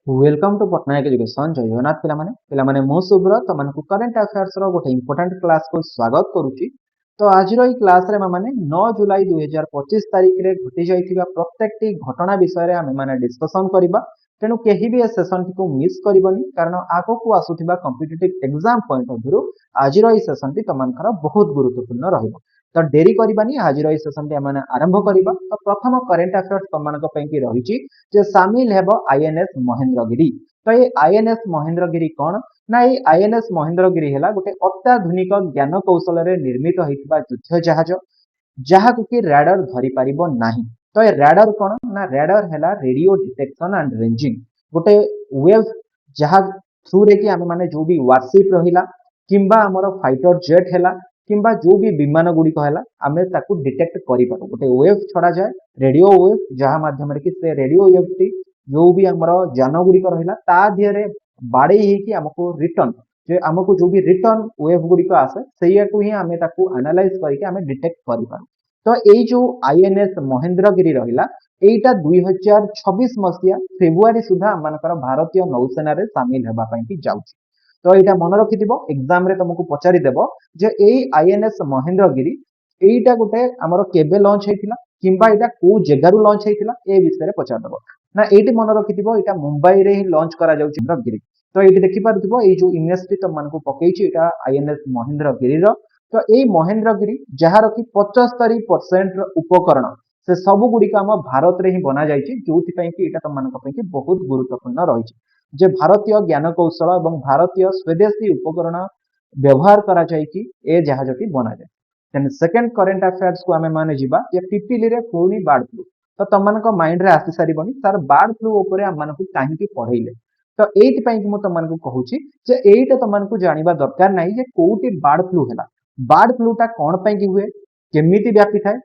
Welcome to Patnaik education जय जगन्नाथ पिलामाने मो शुभ्र तुमको करेन्ट अफेयर्स रो गोटे इंपोर्टेंट क्लास को स्वागत करुच्ची। तो आज रही क्लास रे माने 9 जुलाई 2025 तारिख रे घटी जाइथिबा प्रत्येकटी घटना विषय रे आमे माने डिस्कशन करबा। तेणु केही भी ए सेशन टी को मिस करबनी कारण आगो को आसुथिबा competitive exam point of view आज रही सेशन टी तमनकर बहुत गुरुत्वपूर्ण रहइबो। तो डेरी करबानी आज रही सेशन टी आमे आरंभ करबा। तो प्रथम करेन्ट अफेयर्स तमनक पई की रहिची जे शामिल हेबो आईएनएस महेंद्रगिरी। तो ये आईएनएस महेंद्रगिरी कौन ना ये आईएनएस महेंद्रगिरी है गोटे अत्याधुनिक ज्ञान कौशल निर्मित होता युद्ध जहाज जहाँ कि राडार धरी पारिबो नाही। तो ये राडार कौन ना राडार है रेडियो डिटेक्शन एंड रेंजिंग गोटे वेव जहाँ थ्रू रे कि आमे माने जो भी वारशिप रहिला किंबा हमर फाइटर जेट हैला किंबा जो भी विमान गुड़ी कहला आमे ताकू डिटेक्ट करि पारो गोटे वेव छड़ा जाए रेडियो वेव जहाँ माध्यम रे कि से रेडियो वेव टी जो भी हमर जान गुड़ी रहिला ता दिहरे बाड़े ही कि हमको रिटर्न जे हमको जो भी रिटर्न वेव गुड़ी आसे सेया को ही आमे ताकू एनालाइज करके आमे डिटेक्ट करि पारो। तो यही जो आईएनएस महेंद्रगिरी रहिला एटा 2026 मसिया फेब्रुआरी सुधा आमनकर भारतीय नौसेना रे शामिल हेबा पई कि जाउची। तो यहाँ मन रखिथिबो एग्जाम रे तुमको पचारि देबो जे एई आईएनएस महेंद्रगिरी एटा गोटे हमर केबे लॉन्च हेतिला किंबा एटा को जगारु लॉन्च हेतिला ए विषय रे पचार देबो ना एटी मन रखिथिबो एटा मुंबई रे ही लॉन्च करा जाउची महेंद्रगिरी। तो एटी देखि पारुथिबो एई जो इमेज टी तुम मानको पकेइची एटा आईएनएस महेंद्रगिरी रो। तो एई महेंद्रगिरी जहार कि 75% उपकरण से सब गुड़िक आम भारत रे ही बना जाइए जो कि एटा तुम मानक पई कि बहुत गुरुत्वपूर्ण रही जे भारतीय ज्ञान कौशल और भारतीय स्वदेशी उपकरण व्यवहार करा जाए कि ए जहाज टी बना जाए। सेकेंड करेन्ट अफेयर्स को आमे माने जिबा जे पिपिली रे पुणी बार्ड फ्लू। तो तुम मानक माइंड रे आसी सारिबनी सर बार्ड फ्लू ऊपर हम मानक काहे की पढैले। तो एइति पई कि मु तुम मानक कहूची जे एइटा तुम मानक जानिबा दरकार नाही जे कोउटी बार्ड फ्लू हैला बार्ड फ्लू टा कोन पई कि हुए केमिति व्यापी थाए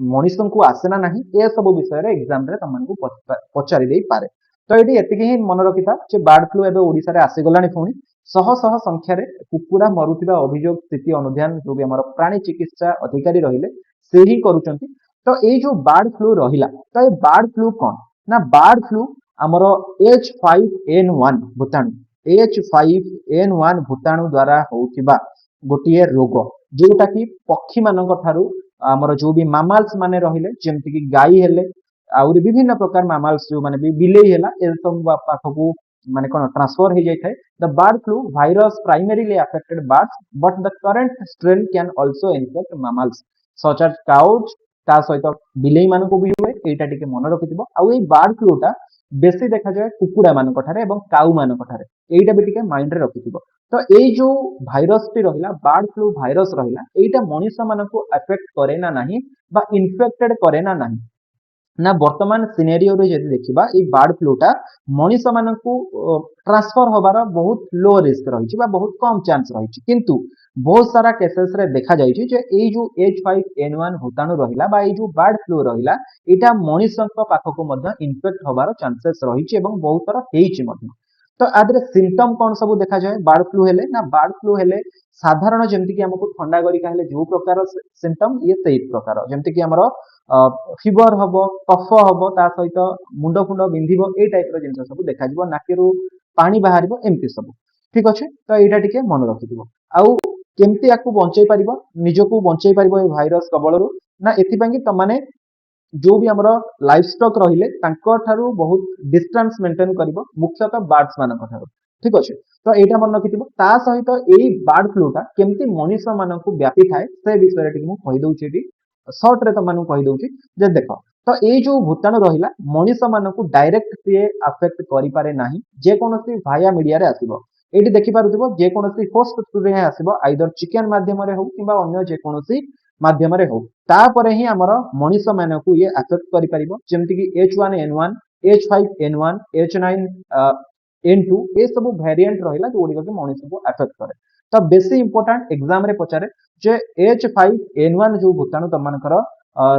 मनुष्य को आसे ना नहीं ए सब विषय रे एग्जाम रे तुम मानक पचारि देई पारे। तो ये एतिकी ही मन रखिथा जे बार्ड फ्लू एबे ओडिसा रे आसीगलानी पुणी शह शह संख्या रे कुकुड़ा मरुथिबा अभियोग स्थिति अनुध्यान जो भी हमर प्राणी चिकित्सा अधिकारी रहिले से ही करूचंती। तो ये जो बार्ड फ्लू रहिला तो ये बार्ड फ्लू कौन ना बार्ड फ्लू हमर H5N1 भूताणु H5N1 भूताणु द्वारा होउथिबा गोटिए रोग जोटा कि पक्षी मानक ठारू हमर जो भी मामाल्स माने रहिले जेमति कि गाई हेले आउरी विभिन्न प्रकार मामाल्स जो माने भी बिलेई हेला ए सब पाखकू माने कोन ट्रांसफर हो जाय थाए। The bird flu virus primarily affected birds but the current strain can also infect mammals such as cows ता सहित बिलेई मानको भी हुए एटा टिके मन रखिथिबो। आउ ए बर्ड फ्लूटा बेसी देखा जाए कुकुड़ा मानक ठारे एवं काउ मानक ठारे एटा भी टिके माइंड रे रखिथिबो। तो ए जो भाइरस टी रहिला बर्ड फ्लू भाइरस रहिला एटा मनुष्य मानको अफेक्ट करे ना नाही बा इन्फेक्टेड करे ना नाही ना वर्तमान सिनेरियो रे जदि देखिबा ए बर्ड फ्लूटा मनुष्य मानकू ट्रांसफर होबार बहुत लो रिस्क रही बहुत कम चांस रही किंतु बहुत सारा केसेस रे देखा जाइए जे ए जो H5N1 भूताणु रहिला बा ए जो बर्ड फ्लू रहिला एटा मनुष्य पाखक मध्य इन्फेक्ट होबार चांसेस रही एवं बहुत थर हेइछि मध्य। तो आदरे सिम्पटम कौन सब देखा जाए बर्ड फ्लू हेले ना बर्ड फ्लू हेले साधारण जेमति कि हमको ठंडा गरिका हेले जो प्रकार सिम्पटम ये सेई प्रकार जेमति कि हमर फिवर हम कफ हम ता सहित मुंड फुंड बिंधिब ए टाइप जिन सब देखा नाकेरु पानी बाहर एमती सब ठीक अच्छे। तो यहाँ टे मन रखिथ आउ केमती या बंचई पार निजक बंचई पार भाइरस कबल ना एपाई तुम मैंने जो भी आम लाइफ स्टक रहिले बहुत डिस्टेंस मेंटेन कर मुख्यतः बर्ड्स मान ठीक अच्छे। तो यहाँ मन रखिथ ता सहित यही बर्ड फ्लूटा केमती मनुष्य मानक व्यापी थाए से विषय मुझे सर्ट रे तुम कहीदे जे देख। तो ये जो भूताणु रहिला मनुष्य मानक डायरेक्ट सी अफेक्ट करें ना जेकोसी भाया मीडिया रे आसीबो एटी देखि पारुथिबो जेकोसी होस्ट थ्रू रे आसीबो आइदर चिकन माध्यम रे हो किबा अन्य जेकोसी माध्यम रे हो तापरे ही हमर मनुष्य मानक ये अफेक्ट करि परिबो जेमति कि H1N1 H5N1 H9N2 ये सब वेरिएंट रहिला जो कि मनुष्य को अफेक्ट करे। तो बेसी इंपोर्टेंट एग्जाम रे पचारे जे H5N1 जो भूताणु तुम मानकर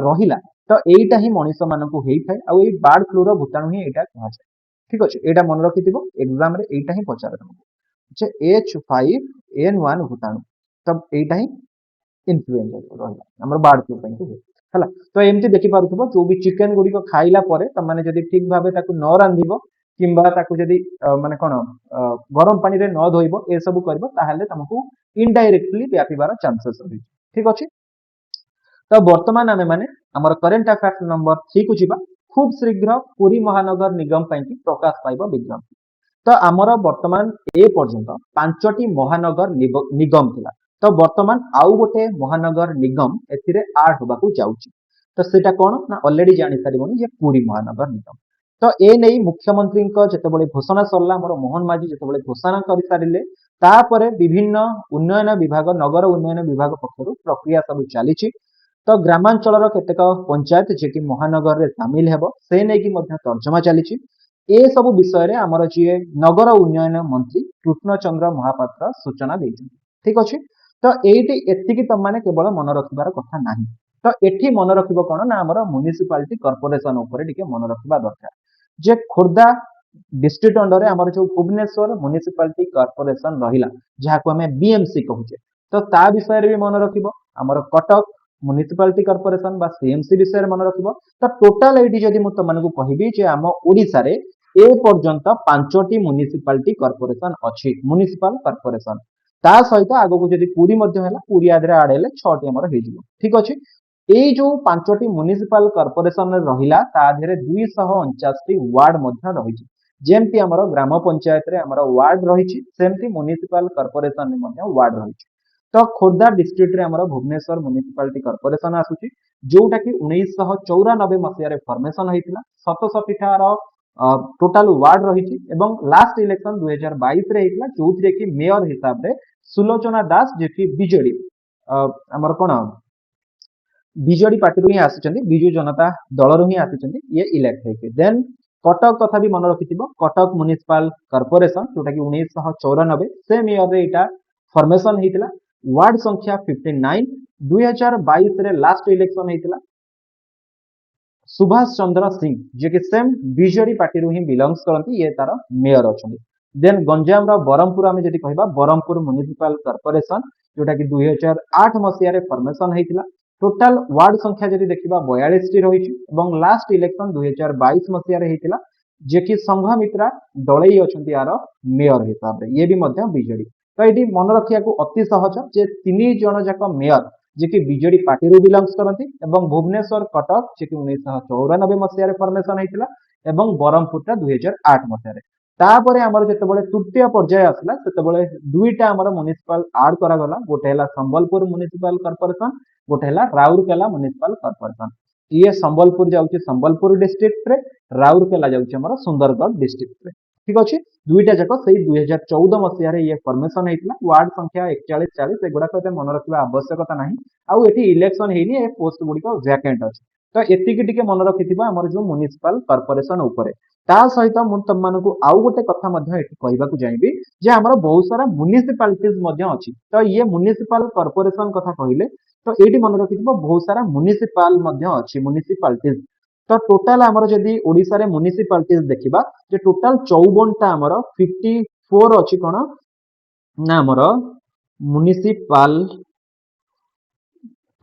रहिला तो एटा ही मनुष्य मानक होइथाय आ ए बर्ड फ्लू रो भूताणु ही एटा कहा जाय ठीक अछि। एटा मन रखिथिबो एग्जाम रे एटा ही पचारे तुमको जे H5N1 भूताणु तब एटा ही इन्फ्लुएंजा रहिला हमर बर्ड फ्लू पई कि हला। तो एमती देखि पारुथिबो जो भी चिकन गुडी को खाइला परे त माने जदी ठीक भाबे ताकू न रांधिबो किंबा ताकू जदि माने कोन गरम पानी रे न धोइबो ए सब करबो ताहले तुमको इनडायरेक्टली व्यापीबार चांसेस रही ठीक अछि। तो वर्तमान आमे माने हमर करंट अफेयर्स नंबर 3 को जिबा खूब शीघ्र पुरी महानगर निगम पई कि प्रकाश पाइबो विज्ञप्ति। तो आमर वर्तमान ए पर्यंत 5टी महानगर निगम थिला तो वर्तमान आउ गोटे महानगर निगम एथिरे ऐड होबाकू जाउची तो सेटा कोन ना ऑलरेडी जानि सारिबोनी जे पुरी महानगर निगम। तो ए नै मुख्यमंत्री जेतेबेले घोषणा सरला हमर मोहन माझी जेतेबेले घोषणा करि सारिले तापरे विभिन्न उन्नयन विभाग नगर उन्नयन विभाग पक्षरु प्रक्रिया सब चलीची। तो ग्रामांचल केतेक पंचायत जे कि महानगर रे शामिल हेबो से नै कि मध्य तर्जमा चलीची। ए सब विषय रे हमर जे नगर उन्नयन मंत्री कृष्ण चंद्र महापात्र सूचना दैछन ठीक अछि। तो एटी एतिकी तम माने केवल मन रखिबार कथा नाही तो एठी मन रखिबो कोन ना हमर म्युनिसिपालिटी कॉर्पोरेशन ऊपर टिके मन रखिबा दरकार जे खोर्धा डिस्ट्रिक्ट अंडर हमर जो भुवनेश्वर म्युनिसिपालिटी कॉर्पोरेशन रहिला जहाको हमें बीएमसी कहूचे तो ता विषय रे भी मन रखिबो हमर कटक म्युनिसिपालिटी कॉर्पोरेशन बा सीएमसी विषय रे मन रखिबो। तो टोटल एटी जदि म त मानकु कहिबी जे हम ओडिसा रे ए पर्यंत 5टी म्युनिसिपालिटी कॉर्पोरेशन अछि म्युनिसिपल कॉर्पोरेशन ता सहित आगो जदि पूरी मध्य हैला पूरी आदरे आडेले 6टी हमर हे जिवो ठीक अछि। एई जो 5टी म्युनिसिपल कॉर्पोरेशन रे रहिला ता धरे 249टी वार्ड मध्य रहिछि जेमति हमर ग्राम पंचायत रे हमर वार्ड रहिछि सेमति म्युनिसिपल कॉर्पोरेशन रे मध्य वार्ड रहिछि। तो खोर्धा डिस्ट्रिक्ट रे हमर भुवनेश्वर म्युनिसिपालिटी कॉर्पोरेशन आसुछि जोटा कि 1994 मसिया रे फॉर्मेशन होइतिला 67 ठार टोटल वार्ड रहिछि एवं लास्ट इलेक्शन 2022 रे हेतिला जोथि कि मेयर हिसाब रे सुलोचना दास जे कि बीजेडी हमर कोन बीजेडी पार्टी रो ही आसिचंदी बिजू जनता दल रो ही आसिचंदी ये इलेक्ट हेके। देन कटक कथा भी मन रखिथिबो कटक म्युनिसिपल कॉर्पोरेशन जोटा कि 1994 सेम ईयर रे एटा फॉर्मेशन हेतिला वार्ड संख्या 59 2022 रे लास्ट इलेक्शन हेतिला सुभाष चंद्र सिंह जे कि सेम बीजेडी पार्टी रो ही बिलोंग्स करंती ये तार मेयर अछंदी। देन गंजाम रो बरमपुर आमे जदि कहबा बरमपुर म्युनिसिपल कॉर्पोरेशन जोटा कि 2008 मसिया रे फॉर्मेशन हेतिला टोटल वार्ड संख्या जदि देखिबा 42 टी रहिछि एवं लास्ट इलेक्शन 2022 मसिया रे हेतिला जे कि संघमित्रा दळई अछंती यार मेयर हिसाब रे ये भी मध्य बीजेडी। तो एटी मन रखिया को अति सहज जे 3 जण जाक मेयर जे कि बीजेडी पार्टी रो बिलोंग्स करंती एवं भुवनेश्वर कटक जे कि 1994 मसिया रे फॉर्मेशन हेतिला एवं बरमपुरटा 2008 मसिया रे तापरे हमर जेतेबेले तृतीय पर्याय आसला सेतेबेले दुईटा हमर म्युनिसिपल ऐड करा गला गोटे हला संबलपुर म्युनिसिपल कॉर्पोरेशन गोटे हला राउरकेला म्युनिसिपल कॉर्पोरेशन ये संबलपुर जाउची संबलपुर डिस्ट्रिक्ट रे राउरकेला जाउची हमर सुंदरगढ़ डिस्ट्रिक्ट रे ठीक अछि। दुईटा जाक सेही 2014 मसिया रे ये फॉर्मेशन हेतिला वार्ड संख्या 41 40 एगुडा को मन रखिबा आवश्यकता नाही आउ एठी इलेक्शन हेनी ए पोस्ट गुडी को वैकेंट अछि। तो एतिकी टिके मन रखिथिबा हमर जो म्युनिसिपल कॉर्पोरेशन ऊपर ता सहित मु तम मानकु आउ गोटे कथा मध्य एठी कहबाकू जाइबी जे हमर बहुत सारा म्युनिसिपालिटीज मध्य अछि। तो ये म्युनिसिपल कॉर्पोरेशन कथा कहिले तो एठी मन रखिथिबा बहुत सारा म्युनिसिपल मध्य अछि म्युनिसिपालिटीज। तो टोटल हमर जदी ओडिसा रे म्युनिसिपालिटीज देखिबा जे टोटल 54 टा हमर 54 अछि कोन ना हमर म्युनिसिपल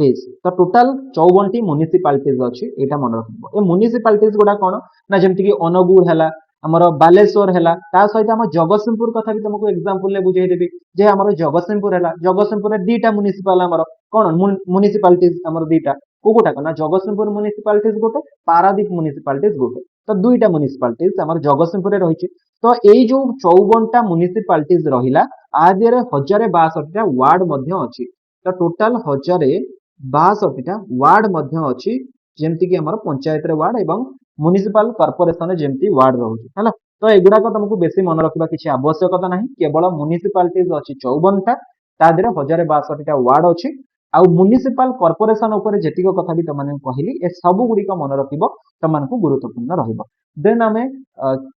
तो टोटल 54 टी म्युनिसिपालिटीज अछि एटा मन रखिबो। ए म्युनिसिपालिटीज गोडा कोन ना जेमति कि अनुगुळ हैला हमर बालेश्वर हैला ता सहित हम जगतसिंहपुर कथा भी तुमको एग्जांपल ले बुझाई देबी जे हमर जगतसिंहपुर हैला जगतसिंहपुर रे दीटा म्युनिसिपल हमर कोन म्युनिसिपालिटीज हमर दीटा कोकोटा कोना जगतसिंहपुर म्युनिसिपालिटीज गोटे पारादीप म्युनिसिपालिटीज गोटे तो दुईटा म्युनिसिपालिटीज हमर जगतसिंहपुर रे रहिछि। तो एई जो 54 टा म्युनिसिपालिटीज रहिला आदिरे 1062 टा वार्ड मध्य अछि। तो टोटल 1062 टा वार्ड मध्य अछि जेमति कि हमर पंचायत रे वार्ड एवं म्युनिसिपल कॉर्पोरेशन जेमति वार्ड रहउछि हैला। तो एगुडा को तुमको बेसी मन रखिबा किछि आवश्यकता नाही केवल म्युनिसिपालिटीज अछि 54 टा ता देरे 1062 टा वार्ड अछि आ म्युनिसिपल कॉर्पोरेशन ऊपर जेतिको कथा भी तमने कहिली ए सब गुडी को मन रखिबो तमनको गुरुत्वपूर्ण रहइबो। देन हमें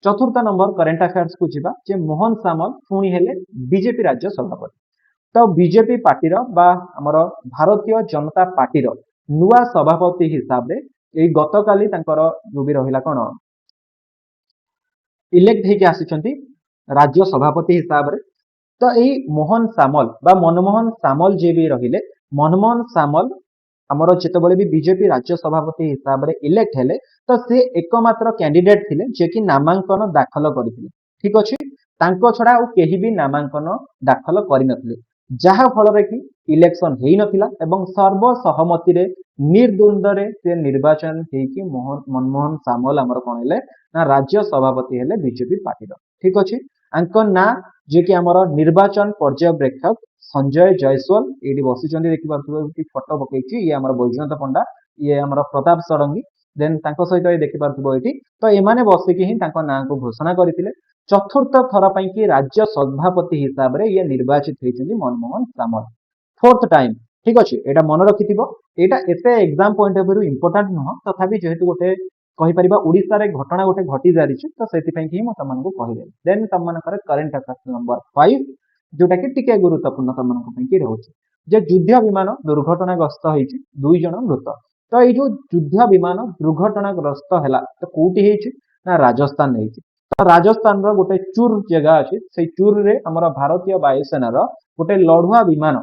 चतुर्थ नंबर करंट अफेयर्स को जिबा जे मोहन सामल पुणी हेले बीजेपी राज्य सभापति। तो बीजेपी पार्टी रो बा हमर भारतीय जनता पार्टी रो नुआ सभापति हिसाब रे एई गतकाली तांकर जो भी रहिला कोन इलेक्ट हेके आसिचंती राज्य सभापति हिसाब रे। तो एई मोहन सामल बा मनमोहन सामल जे भी रहिले मनमोहन सामल ଆମର ଯେତେବେଳେ ବି ବିଜେପି ରାଜ୍ୟ ସଭାପତି ହିସାବରେ ଇଲେକ୍ଟ ହେଲେ ତ ସେ ଏକମାତ୍ର କ୍ୟାଣ୍ଡିଡେଟ୍ ଥିଲେ ଯିଏକି ନାମାଙ୍କନ ଦାଖଲ କରିଥିଲେ। ଠିକ ଅଛି, ତାଙ୍କ ଛଡା ଆଉ କେହି ବି ନାମାଙ୍କନ ଦାଖଲ କରିନଥିଲେ, ଯାହା ଫଳରେ କି ଇଲେକ୍ସନ ହେଇନଥିଲା ଏବଂ ସର୍ବସହମତିରେ ନିର୍ଦ୍ୱନ୍ଦରେ ସେ ନିର୍ବାଚନ ହେଇକି ମନମୋହନ ସାମଲ ଆମର କଣ ହେଲେ ନା ରାଜ୍ୟ ସଭାପତି ହେଲେ ବିଜେପି ପାର୍ଟିର। ଠିକ ଅଛି, ଆଙ୍କ ନାଁ ଯିଏକି ଆମର ନିର୍ବାଚନ ପର୍ଯ୍ୟବେକ୍ଷକ ସଞ୍ଜୟ ଜୟସ୍ୱାଲ ଏଇଠି ବସିଛନ୍ତି, ଦେଖିପାରୁଥିବେ ଫଟୋ ପକେଇଛି, ଇଏ ଆମର ବୈଜୟନ୍ତ ପଣ୍ଡା, ଇଏ ଆମର ପ୍ରତାପ ଷଡଙ୍ଗୀ, ଦେନ୍ ତାଙ୍କ ସହିତ ଦେଖିପାରୁଥିବ ଏଠି। ତ ଏମାନେ ବସିକି ହିଁ ତାଙ୍କ ନାଁକୁ ଘୋଷଣା କରିଥିଲେ। ଚତୁର୍ଥ ଥର ପାଇଁ କି ରାଜ୍ୟ ସଭାପତି ହିସାବରେ ଇଏ ନିର୍ବାଚିତ ହେଇଛନ୍ତି ମନମୋହନ ସାମଲ, ଫୋର୍ଥ ଟାଇମ୍। ଠିକ ଅଛି, ଏଇଟା ମନେ ରଖିଥିବ। ଏଇଟା ଏତେ exam point of view important ନୁହଁ, ତଥାପି ଯେହେତୁ ଗୋଟେ କହିପାରିବା ଓଡ଼ିଶାରେ ଘଟଣା ଗୋଟେ ଘଟି ସାରିଛି ତ ସେଥିପାଇଁ ହିଁ ମୁଁ ତମମାନଙ୍କୁ କହିଦେଲି। ଦେନ୍ ତମମାନଙ୍କର କରେଣ୍ଟ ଆଫେୟାର୍ସ ନମ୍ବର 5 ଯୋଉଟା କି ଟିକେ ଗୁରୁତ୍ୱପୂର୍ଣ୍ଣ ତମମାନଙ୍କ ପାଇଁ କି ରହୁଛି, ଯେ ଯୁଦ୍ଧ ବିମାନ ଦୁର୍ଘଟଣାଗ୍ରସ୍ତ ହେଇଛି, 2 ଜଣ ମୃତ। ତ ଏଇ ଯୋଉ ଯୁଦ୍ଧ ବିମାନ ଦୁର୍ଘଟଣାଗ୍ରସ୍ତ ହେଲା ତ କୋଉଠି ହେଇଛି ନା ରାଜସ୍ଥାନ ହେଇଛି। ତ ରାଜସ୍ଥାନର ଗୋଟେ ଚୁର ଜାଗା ଅଛି, ସେଇ ଚୁରରେ ଆମର ଭାରତୀୟ ବାୟୁସେନାର ଗୋଟେ ଲଢୁଆ ବିମାନ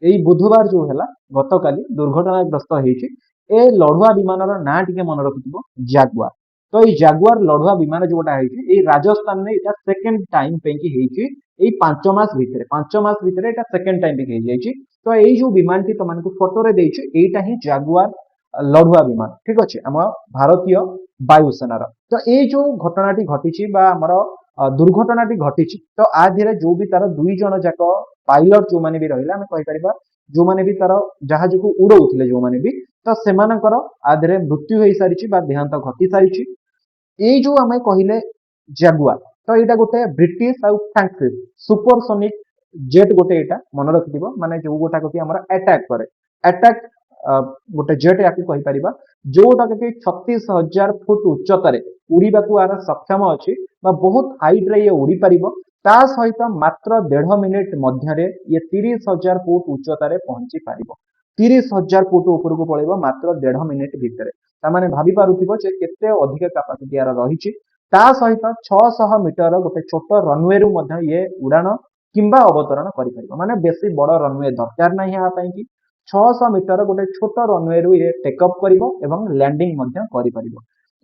ଏଇ ବୁଧବାର ଯୋଉ ହେଲା ଗତକାଲି ଦୁର୍ଘଟଣାଗ୍ରସ୍ତ ହେଇଛି। ଏ ଲଢୁଆ ବିମାନର ନାଁ ଟିକେ ମନେ ରଖିଥିବ, ଜାଗୁଆର। ତ ଏଇ ଜାଗୁଆର ଲଢୁଆ ବିମାନ ଯୋଉଟା ହେଇଛି ଏଇ ରାଜସ୍ଥାନରେ ଏଇଟା ସେକେଣ୍ଡ ଟାଇମ ପାଇଁ କି ହେଇଛି, ଏଇ 5 ମାସ ଭିତରେ 5 ମାସ ଭିତରେ ଏଇଟା ସେକେଣ୍ଡ ଟାଇମ ପାଇଁ ହେଇଯାଇଛି। ତ ଏଇ ଯୋଉ ବିମାନଟି ତମମାନଙ୍କୁ ଫଟୋରେ ଦେଇଛି ଏଇଟା ହିଁ ଜାଗୁଆର ଲଢୁଆ ବିମାନ। ଠିକ ଅଛି, ଆମ ଭାରତୀୟ ବାୟୁସେନାର। ତ ଏଇ ଯୋଉ ଘଟଣାଟି ଘଟିଛି ବା ଆମର ଦୁର୍ଘଟଣାଟି ଘଟିଛି, ତ ଆ ଦେହରେ ଯୋଉ ବି ତାର 2 ଜଣ ଯାକ ପାଇଲଟ ଯୋଉମାନେ ବି ରହିଲେ, ଆମେ କହିପାରିବା ଯୋଉମାନେ ବି ତାର ଜାହାଜକୁ ଉଡଉଥିଲେ ଯୋଉମାନେ ବି, ତ ସେମାନଙ୍କର ଆ ଦେହରେ ମୃତ୍ୟୁ ହେଇସାରିଛି ବା ଦେହାନ୍ତ ଘଟି ସାରିଛି। ଏଇ ଯୋଉ ଆମେ କହିଲେ ଜାଗୁଆର, ତ ଏଇଟା ଗୋଟେ ବ୍ରିଟିଶ ଆଉ ଫ୍ରାନ୍ସିସ ସୁପରସୋନିକ ଜେଟ୍ ଗୋଟେ, ଏଇଟା ମନେ ରଖିଥିବ, ମାନେ ଯୋଉ ଗୋଟାକ କି ଆମର ଆଟାକ କରେ, ଆଟାକ ଗୋଟେ ଜେଟ୍ ୟାକୁ କହିପାରିବା, ଯୋଉଟାକ କି 36,000 ଫୁଟ ଉଚ୍ଚତାରେ ଉଡିବାକୁ ଆର ସକ୍ଷମ ଅଛି ବା ବହୁତ ହାଇଟରେ ଇଏ ଉଡି ପାରିବ। ତା ସହିତ ମାତ୍ର 1.5 ମିନିଟ ମଧ୍ୟରେ ଇଏ 30,000 ଫୁଟ ଉଚ୍ଚତାରେ ପହଞ୍ଚି ପାରିବ। 30,000 ଫୁଟ ଉପରକୁ ପଳେଇବ ମାତ୍ର 1.5 ମିନିଟ ଭିତରେ। ତାମାନେ ଭାବି ପାରୁଥିବ ଯେ କେତେ ଅଧିକ କାପାସିଟି ୟାର ରହିଛି। ତା ସହିତ 600 ମିଟର ଗୋଟେ ଛୋଟ ରନୱେରୁ ମଧ୍ୟ ଇଏ ଉଡାଣ କିମ୍ବା ଅବତରଣ କରିପାରିବ, ମାନେ ବେଶୀ ବଡ ରନୱେ ଦରକାର ନାହିଁ ଏହା ପାଇଁ କି। 600 ମିଟର ଗୋଟେ ଛୋଟ ରନୱେରୁ ଇଏ ଟେକ୍ ଅପ୍ କରିବ ଏବଂ ଲ୍ୟାଣ୍ଡିଂ ମଧ୍ୟ କରିପାରିବ।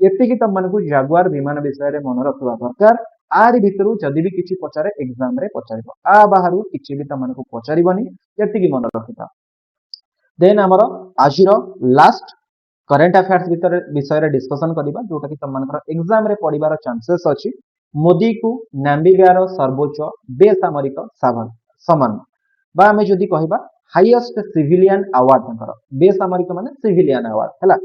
ଏତିକି ତମମାନଙ୍କୁ ଜାଗୁଆର ବିମାନ ବିଷୟରେ ମନେ ରଖିବା ଦରକାର। ଆରି ଭିତରୁ ଯଦି ବି କିଛି ପଚାରେ ଏକ୍ସାମ ରେ ପଚାରିବ, ଆ ବାହାରୁ କିଛି ବି ତମମାନଙ୍କୁ ପଚାରିବନି, ଏତିକି ମନେ ରଖିଥାଅ। ଦେନ୍ ଆମର ଆଜିର ଲାଷ୍ଟ କରେଣ୍ଟ ଆଫେୟାର୍ସ ବିଷୟରେ ଡିସ୍କସନ କରିବା, ଯୋଉଟା କି ତମମାନଙ୍କର ଏକ୍ସାମ ରେ ପଡିବାର ଚାନ୍ସେସ୍ ଅଛି। ମୋଦିକୁ ନାମିବିୟାର ସର୍ବୋଚ୍ଚ ବେସାମରିକ ସମ୍ମାନ ବା ଆମେ ଯଦି କହିବା ହାଇଏଷ୍ଟ ସିଭିଲିଆନ ଆୱାର୍ଡ, ତାଙ୍କର ବେସାମରିକ ମାନେ ସିଭିଲିଆନ ଆୱାର୍ଡ ହେଲା,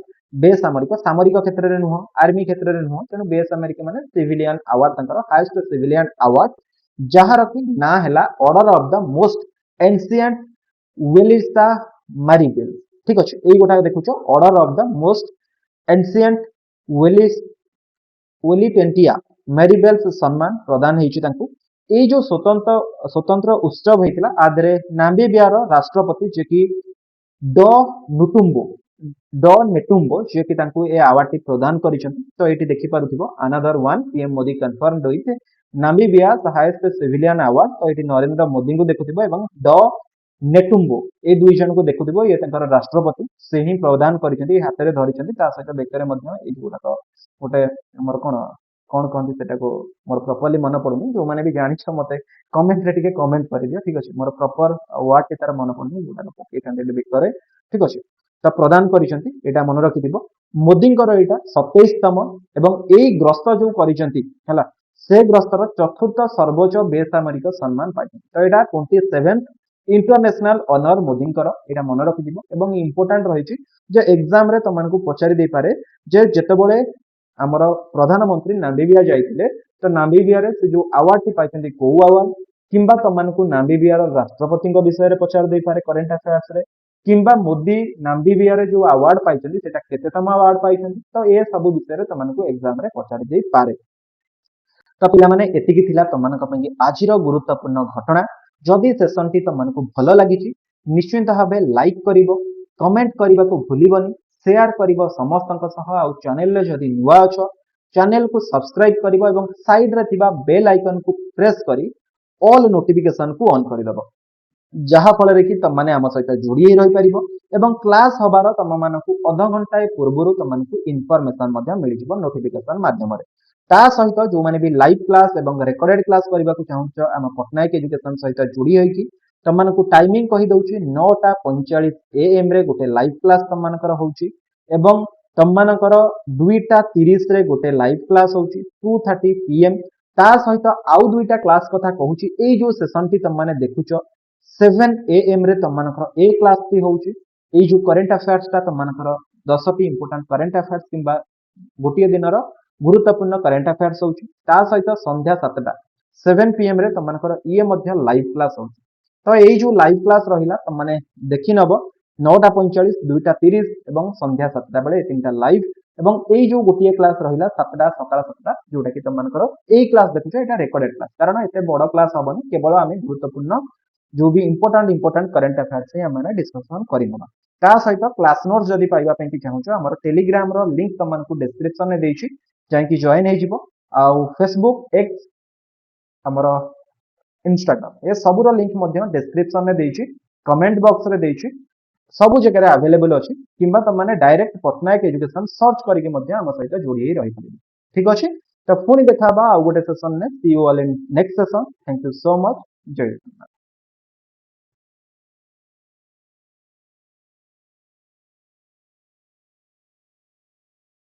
ବେସାମରିକ ସାମରିକ କ୍ଷେତ୍ରରେ ନୁହଁ, ଆର୍ମି କ୍ଷେତ୍ରରେ ନୁହଁ, ତେଣୁ ବେସାମରିକ ମାନେ ସିଭିଲିଆନ ଆୱାର୍ଡ, ତାଙ୍କର ହାଇଏଷ୍ଟ ସିଭିଲିଆନ ଆୱାର୍ଡ, ଯାହାର କି ନାଁ ହେଲା ଅର୍ଡର ଅଫ ଦ ମୋଷ୍ଟ ଏନସିଏଣ୍ଟ ୱେଲିସା ମାରିବେଲ। ଠିକ ଅଛି, ଏଇ ଗୋଟାକ ଦେଖୁଛ, ଅର୍ଡର ଅଫ ଦ ମୋଷ୍ଟ ଏନସିଏଣ୍ଟ ୱେଲିପେଣ୍ଟିଆ ମେରିବେଲ୍ସ ସମ୍ମାନ ପ୍ରଦାନ ହେଇଛି ତାଙ୍କୁ। ଏଇ ଯୋଉ ସ୍ୱତନ୍ତ୍ର ଉତ୍ସବ ହେଇଥିଲା, ଆ ଦେହରେ ନାମିବିୟାର ରାଷ୍ଟ୍ରପତି ଯିଏକି ଡ ନେଟୁମ୍ବୋ ଯିଏକି ତାଙ୍କୁ ଏ ଆୱାର୍ଡଟି ପ୍ରଦାନ କରିଛନ୍ତି। ତ ଏଇଠି ଦେଖିପାରୁଥିବ another one PM Modi confirm with Namibia highest civilian award. ତ ଏଠି ନରେନ୍ଦ୍ର ମୋଦିଙ୍କୁ ଦେଖୁଥିବ ଏବଂ ଡ ନେଟୁମ୍ବୋ ଏ 2 ଜଣଙ୍କୁ ଦେଖୁଥିବ, ଇଏ ତାଙ୍କର ରାଷ୍ଟ୍ରପତି, ସେ ହିଁ ପ୍ରଦାନ କରିଛନ୍ତି, ହାତରେ ଧରିଛନ୍ତି, ତା ସହିତ ବେକରେ ମଧ୍ୟ ଏଇ ଗୁଡାକ ଗୋଟେ ଆମର କଣ କହନ୍ତି ସେଟାକୁ, ମୋର ପ୍ରପରଲି ମନେ ପଡୁନି, ଯୋଉମାନେ ବି ଜାଣିଛ ମତେ କମେଣ୍ଟରେ ଟିକେ କମେଣ୍ଟ କରିଦିଅ। ଠିକ ଅଛି, ମୋର ପ୍ରପର ୱାର୍ଡ ତାର ମନେ ପଡୁନି, ଯୋଉଟାକୁ ପକେଇଥାନ୍ତି ବେକରେ। ଠିକ ଅଛି, ତ ପ୍ରଦାନ କରିଛନ୍ତି, ଏଇଟା ମନେ ରଖିଥିବ। ମୋଦିଙ୍କର ଏଇଟା 27ତମ ଏବଂ ଏଇ ଗ୍ରସ୍ତ ଯୋଉ କରିଛନ୍ତି ହେଲା, ସେ ଗ୍ରସ୍ତର ଚତୁର୍ଥ ସର୍ବୋଚ୍ଚ ବେସାମରିକ ସମ୍ମାନ ପାଇଛନ୍ତି। ତ ଏଇଟା 27th ଇଣ୍ଟରନ୍ୟାସନାଲ ଅନର ମୋଦିଙ୍କର, ଏଇଟା ମନେ ରଖିଥିବ। ଏବଂ ଇମ୍ପୋର୍ଟାଣ୍ଟ ରହିଛି ଯେ ଏକ୍ସାମ ରେ ତମମାନଙ୍କୁ ପଚାରି ଦେଇପାରେ ଯେ ଯେତେବେଳେ ଆମର ପ୍ରଧାନମନ୍ତ୍ରୀ ନାମିବିୟା ଯାଇଥିଲେ, ତ ନାମିବିୟାରେ ସେ ଯୋଉ ଆୱାର୍ଡଟି ପାଇଛନ୍ତି କୋଉ ଆୱାର୍ଡ, କିମ୍ବା ତମମାନଙ୍କୁ ନାମିବିୟାର ରାଷ୍ଟ୍ରପତିଙ୍କ ବିଷୟରେ ପଚାରି ଦେଇପାରେ କରେଣ୍ଟ ଆଫେୟାର୍ସରେ, କିମ୍ବା ମୋଦି ନାମିବିୟାରେ ଯୋଉ ଆୱାର୍ଡ ପାଇଛନ୍ତି ସେଟା କେତେତମ ଆୱାର୍ଡ ପାଇଛନ୍ତି, ତ ଏ ସବୁ ବିଷୟରେ ତମମାନଙ୍କୁ ଏକ୍ସାମ ରେ ପଚାରି ଦେଇପାରେ। ତ ପିଲାମାନେ ଏତିକି ଥିଲା ତମମାନଙ୍କ ପାଇଁ ଆଜିର ଗୁରୁତ୍ୱପୂର୍ଣ୍ଣ ଘଟଣା। ଯଦି ସେସନଟି ତମମାନଙ୍କୁ ଭଲ ଲାଗିଛି ନିଶ୍ଚିନ୍ତ ଭାବେ ଲାଇକ୍ କରିବ, କମେଣ୍ଟ କରିବାକୁ ଭୁଲିବନି, ସେୟାର କରିବ ସମସ୍ତଙ୍କ ସହ, ଆଉ ଚ୍ୟାନେଲରେ ଯଦି ନୂଆ ଅଛ ଚ୍ୟାନେଲକୁ ସବସ୍କ୍ରାଇବ କରିବ ଏବଂ ସାଇଡରେ ଥିବା ବେଲ ଆଇକନକୁ ପ୍ରେସ୍ କରି ଅଲ୍ ନୋଟିଫିକେସନକୁ ଅନ୍ କରିଦେବ। जहा फल कि तुम मैंने आम सहित जोड़ी रही पार एवं क्लास हबार तुम मानक अध घंटाए पूर्व तुमको इनफर्मेशन मिल नोटिफिकेशन मध्यम ता सहित जो मैंने भी लाइव क्लास एवं रेकर्डेड क्लास करने को चाहूच आम पट्टनायक एजुकेशन सहित जोड़ी होगी तुमको टाइमिंग कहीदे 9:45 AM रे गोटे लाइव क्लास तुम मानकर होची एवं तुम मानकर 2:30 रे गोटे लाइव क्लास होची 2:30 PM ता सहित आउ दुईटा क्लास कथा कहूची ए जो सेशन टी तुम माने देखुच 7 AM रे तुम मानकर ए क्लास टी होची ए जो करंट अफेयर्स ता तुम मानकर 10 टी इंपोर्टेंट करंट अफेयर्स किंबा गोटे दिन गुरुत्वपूर्ण करंट अफेयर्स होची ता सहित संध्या 7 PM रे तुम मानकर ये मध्य लाइव क्लास होची तो ये जो लाइव क्लास रहिला तुम माने देखि नब 9:45 2:30 एवं संध्या 7टा बेले तीनटा लाइव एवं ये जो गोटे क्लास रहिला 7टा सकाळ 7टा जोटा कि तुम मानकर ए क्लास देखुछ एटा रेकॉर्डेड क्लास कारण एते बड़ क्लास हबनी केवल आमे गुरुत्वपूर्ण जो भी इंपोर्टेंट करंट अफेयर्स से आमे डिस्कशन करिनबा ता सहित क्लास नोट्स जदि पाइबा पे कि चाहूछ हमर टेलीग्राम रो लिंक तुमको डिस्क्रिप्शन में देछि जाय कि जॉइन हे जिवो आ फेसबुक एक्स हमर इंस्टाग्राम ये सबूर लिंक डिस्क्रिप्शन में देछि कमेंट बॉक्स रे देछि सब जगह अवेलेबल अच्छी कि तुमने डायरेक्ट पट्टनायक एजुकेशन सर्च करके आम सहित जोड़ी रही ठीक अच्छे तो पुणी देखा आउ गोटे सेशन में see you all in next session thank you so much Jai Jagannath.